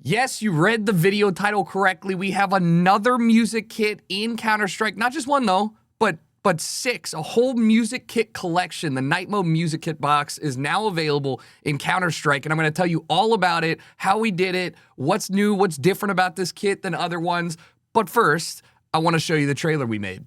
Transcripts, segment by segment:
Yes, you read the video title correctly. We have another music kit in Counter-Strike. Not just one though, but 6. A whole music kit collection. The Night Mode music kit box is now available in Counter-Strike, and I'm going to tell you all about it, how we did it, what's new, what's different about this kit than other ones. But first, I want to show you the trailer we made.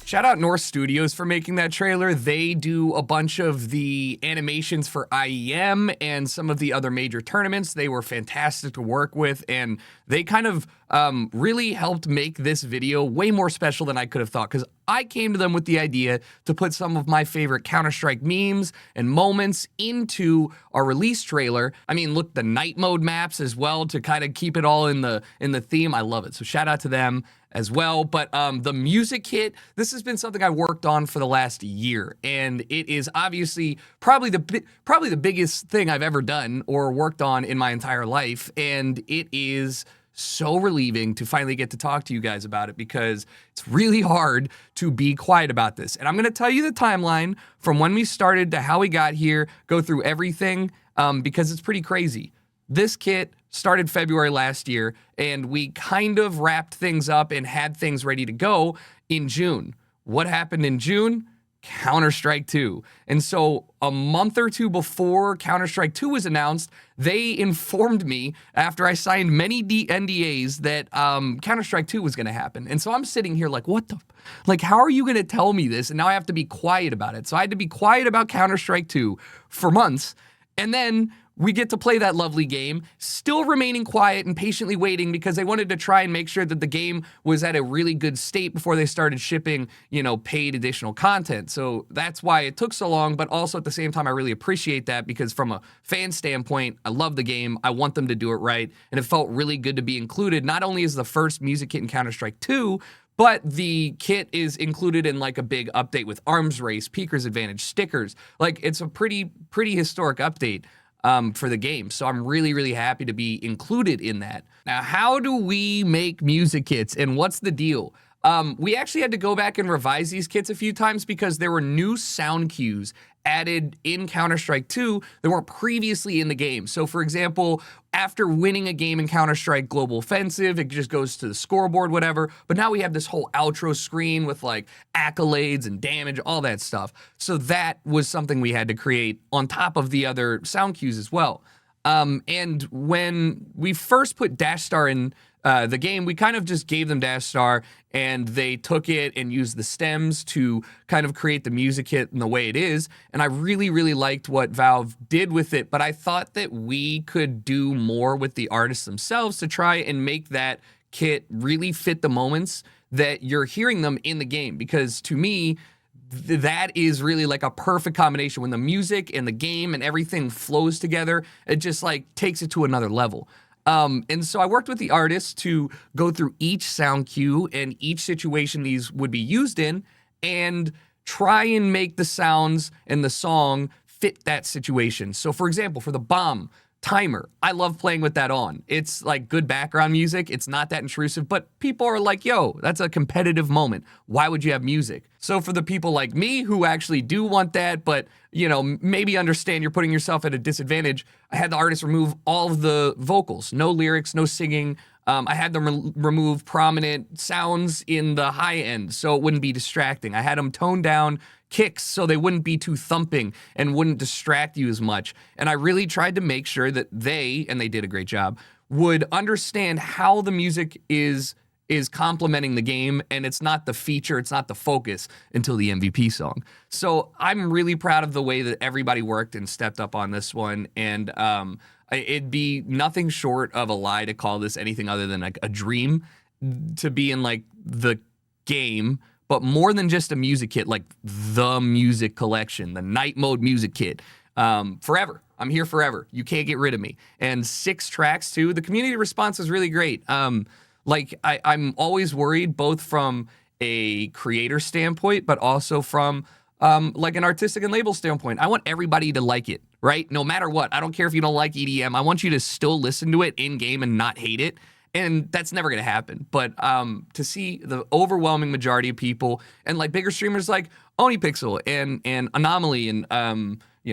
Shout out North Studios for making that trailer. They do a bunch of the animations for IEM and some of the other major tournaments. They were fantastic to work with, and they kind of really helped make this video way more special than I could have thought, because I came to them with the idea to put some of my favorite Counter-Strike memes and moments into our release trailer. I mean, look, the night mode maps as well to kind of keep it all in the theme. I love it. So shout out to them as well. But the music kit, this has been something I worked on for the last year, and it is obviously probably the biggest thing I've ever done or worked on in my entire life, and it is so relieving to finally get to talk to you guys about it, because it's really hard to be quiet about this. And I'm going to tell you the timeline from when we started to how we got here, go through everything, because it's pretty crazy. This kit started February last year, and we kind of wrapped things up and had things ready to go in June. What happened in June? Counter-Strike 2. And so a month or two before Counter-Strike 2 was announced, they informed me after I signed many NDAs that Counter-Strike 2 was going to happen. And so I'm sitting here like, what the, like, how are you going to tell me this? And now I have to be quiet about it. So I had to be quiet about Counter-Strike 2 for months. And then we get to play that lovely game, still remaining quiet and patiently waiting, because they wanted to try and make sure that the game was at a really good state before they started shipping, you know, paid additional content. So that's why it took so long, but also at the same time, I really appreciate that, because from a fan standpoint, I love the game. I want them to do it right. And it felt really good to be included, not only as the first music kit in Counter-Strike 2, but the kit is included in like a big update with arms race, peeker's advantage, stickers. Like, it's a pretty historic update for the game. So I'm really, really happy to be included in that. Now, how do we make music kits, and what's the deal? We actually had to go back and revise these kits a few times because there were new sound cues added in Counter-Strike 2 that weren't previously in the game. So for example, after winning a game in Counter-Strike Global Offensive, it just goes to the scoreboard, whatever. But now we have this whole outro screen with like accolades and damage, all that stuff. So that was something we had to create on top of the other sound cues as well. And when we first put Dash Star in the game, we kind of just gave them Dash Star, and they took it and used the stems to kind of create the music kit in the way it is. And I really, really liked what Valve did with it, but I thought that we could do more with the artists themselves to try and make that kit really fit the moments that you're hearing them in the game. Because to me, that is really like a perfect combination. When the music and the game and everything flows together, it just like takes it to another level. And so I worked with the artist to go through each sound cue and each situation these would be used in and try and make the sounds and the song fit that situation. So for example, for the bomb timer, I love playing with that on. It's like good background music. It's not that intrusive, but people are like, yo, that's a competitive moment. Why would you have music? So for the people like me who actually do want that, but maybe understand you're putting yourself at a disadvantage, I had the artist remove all of the vocals, no lyrics, no singing. I had them remove prominent sounds in the high end so it wouldn't be distracting. I had them tone down kicks so they wouldn't be too thumping and wouldn't distract you as much. And I really tried to make sure that and they did a great job, would understand how the music is complementing the game, and it's not the feature, it's not the focus until the MVP song. So I'm really proud of the way that everybody worked and stepped up on this one, and it'd be nothing short of a lie to call this anything other than like a dream to be in like the game, but more than just a music kit, like the music collection, the Night Mode music kit. Forever. I'm here forever. You can't get rid of me. And 6 tracks too. The community response was really great. I'm always worried both from a creator standpoint, but also from like an artistic and label standpoint. I want everybody to like it, right? No matter what. I don't care if you don't like EDM. I want you to still listen to it in game and not hate it. And that's never going to happen. But to see the overwhelming majority of people and like bigger streamers like OniPixel and Anomaly and,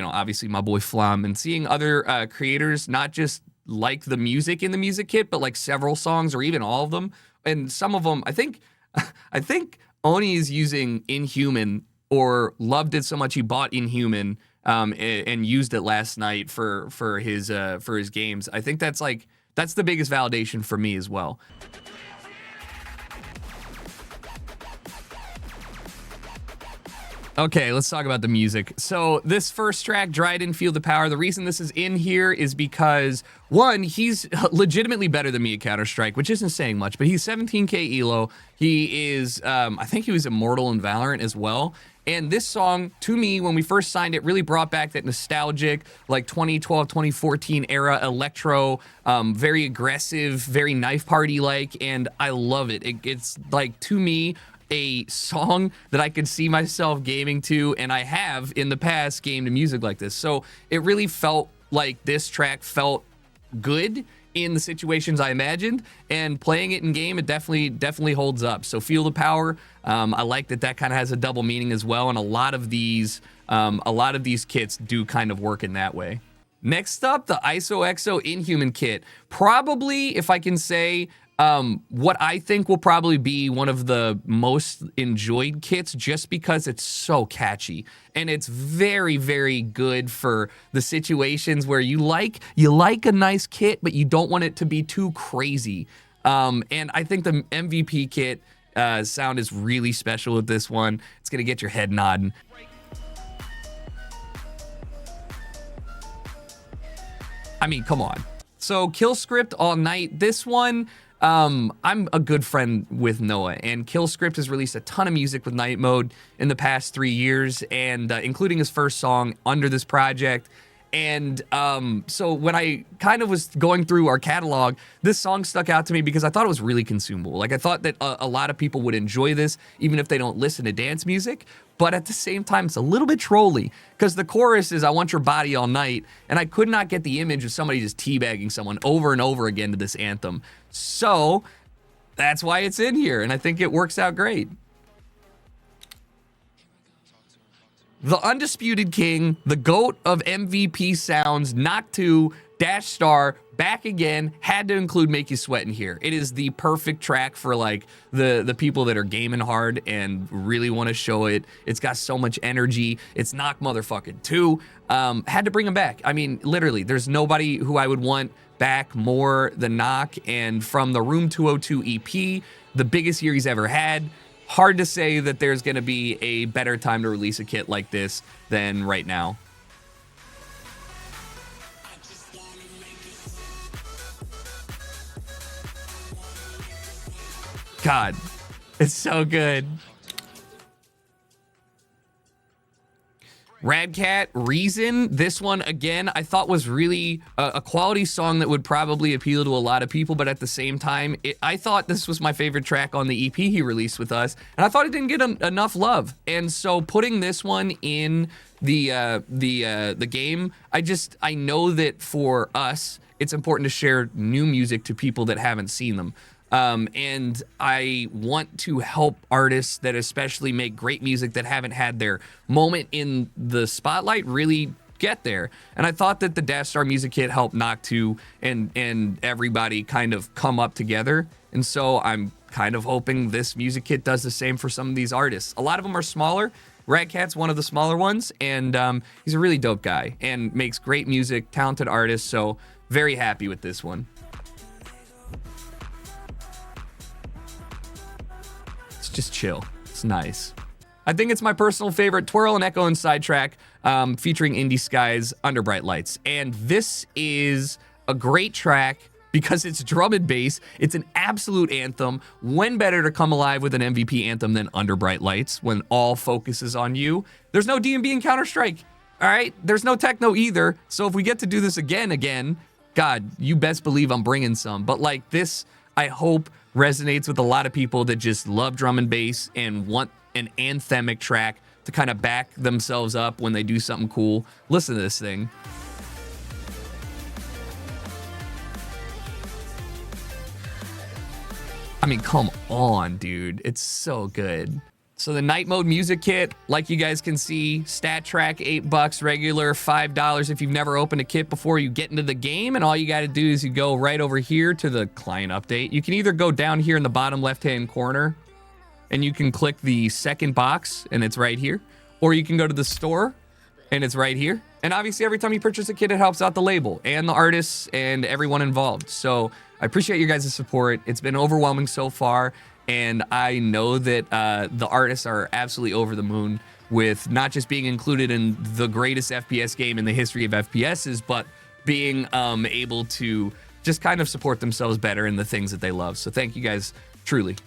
obviously my boy Flom, and seeing other creators not just like the music in the music kit, but like several songs or even all of them. And some of them, I think Oni is using Inhuman or loved it so much he bought Inhuman and used it last night for his games. I think that's the biggest validation for me as well. Okay, let's talk about the music. So this first track, Dryden, Feel the Power, the reason this is in here is because, one, he's legitimately better than me at Counter-Strike, which isn't saying much, but he's 17k elo. He is, I think he was immortal in Valorant as well. And this song, to me, when we first signed it, really brought back that nostalgic, like 2012, 2014 era electro, very aggressive, very knife party-like, and I love it. It's like, to me, a song that I could see myself gaming to, and I have in the past gamed to music like this. So it really felt like this track felt good in the situations I imagined, and playing it in game, it definitely holds up. So Feel the Power, I like that kind of has a double meaning as well, and a lot of these kits do kind of work in that way. Next up, the ISO-EXO Inhuman kit. Probably, if I can say, what I think will probably be one of the most enjoyed kits just because it's so catchy and it's very, very good for the situations where you like a nice kit, but you don't want it to be too crazy. And I think the MVP kit sound is really special with this one. It's going to get your head nodding. I mean, come on. So Kill Script All Night. This one, I'm a good friend with Noah, and Kill Script has released a ton of music with Night Mode in the past 3 years, and including his first song under this project. And so when I kind of was going through our catalog, this song stuck out to me because I thought it was really consumable. Like, I thought that a lot of people would enjoy this, even if they don't listen to dance music. But at the same time, it's a little bit trolly because the chorus is, I want your body all night. And I could not get the image of somebody just teabagging someone over and over again to this anthem. So that's why it's in here. And I think it works out great. The Undisputed King, the GOAT of MVP sounds, Knock 2, Dash Star, back again, had to include Make You Sweat in here. It is the perfect track for like the people that are gaming hard and really want to show it. It's got so much energy. It's Knock motherfucking 2. Had to bring him back. I mean, literally, there's nobody who I would want back more than Knock. And from the Room 202 EP, the biggest year he's ever had, hard to say that there's going to be a better time to release a kit like this than right now. God, it's so good. Radcat, Reason. This one, again, I thought was really a quality song that would probably appeal to a lot of people, but at the same time, I thought this was my favorite track on the EP he released with us, and I thought it didn't get enough love. And so putting this one in the game, I know that for us, it's important to share new music to people that haven't seen them. And I want to help artists that especially make great music that haven't had their moment in the spotlight really get there. And I thought that the Death Star music kit helped Noctu and everybody kind of come up together. And so I'm kind of hoping this music kit does the same for some of these artists. A lot of them are smaller. Radcat's one of the smaller ones, and he's a really dope guy and makes great music, talented artist. So very happy with this one. Just chill. It's nice. I think it's my personal favorite, Twirl and Echo and Sidetrack, featuring Indie Sky's Under Bright Lights. And this is a great track because it's drum and bass. It's an absolute anthem. When better to come alive with an MVP anthem than Under Bright Lights when all focus is on you? There's no D&B in Counter-Strike. All right? There's no techno either. So if we get to do this again, God, you best believe I'm bringing some. But like this, I hope resonates with a lot of people that just love drum and bass and want an anthemic track to kind of back themselves up when they do something cool. Listen to this thing. I mean, come on, dude. It's so good. So the Night Mode music kit, like you guys can see, stat track $8, regular $5 if you've never opened a kit before you get into the game. And all you got to do is you go right over here to the client update. You can either go down here in the bottom left-hand corner and you can click the second box and it's right here. Or you can go to the store and it's right here. And obviously every time you purchase a kit, it helps out the label and the artists and everyone involved. So I appreciate you guys' support. It's been overwhelming so far. And I know that the artists are absolutely over the moon with not just being included in the greatest FPS game in the history of FPSs, but being able to just kind of support themselves better in the things that they love. So thank you guys, truly.